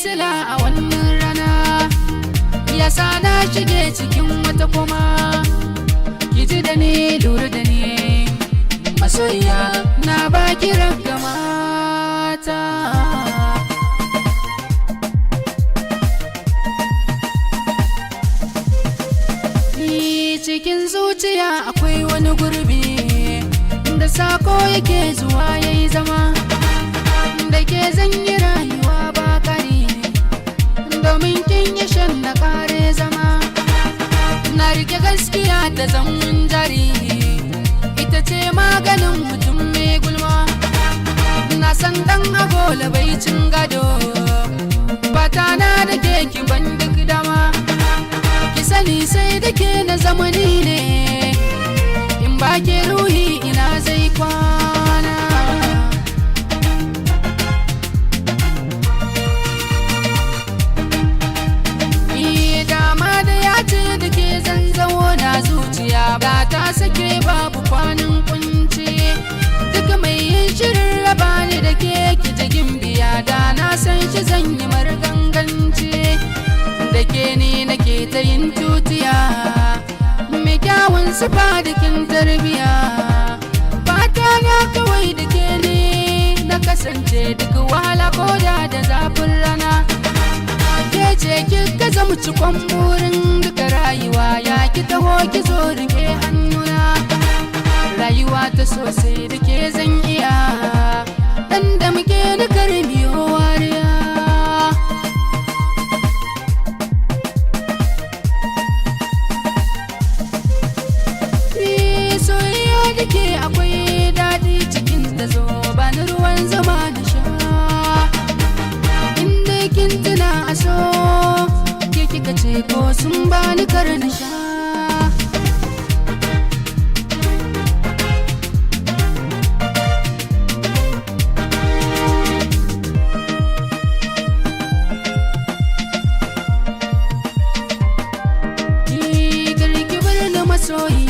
sila a wannan rana, yasa na shige cikin wata kuma. Ki ji da ni, lura da ni, masoyiya na baki ragamata. Cikin zuciya akwai wani gurbi da sako yake zuwa yayi zama, da ke zan yi rayuwa ba kare, domin kin yi shan na kare zama. Na rike gaskiya da zaman jari, ita ce maganin mutum mai gulma. Na san dan agola bai cin gado, bata na da ke ki ban duk dama. Ki sani sai da ke na zamani ne, in ba ke ruhi ina zai kwana. Dama da ya ce da ke zanzawo na zuciya, ba ta sake babu kwanan kunci. Duk mai yin shirin raba ni da ke ki ta gimbiya, da na san shi zan yi marganganci. Da ke ni nake ta yin tutiya, mai kyawun sufa da kin tarbiya. Fata na kawai da ke ne na kasance, duk wahala koda da zafin rana. Ke ce kika zama cikon burin duka rayuwa, ya ki taho ki zo rike hannuna. Rayuwa ta sosai da ke zan iya, dan da muke na karbiyo wariya. Soyayya da ke akwai daɗi cikin ta, zo bani ruwan zama da sha. Inda kin tuna a so, ke kika ce ko sun bani kar na sha. Ki bar ni masoyi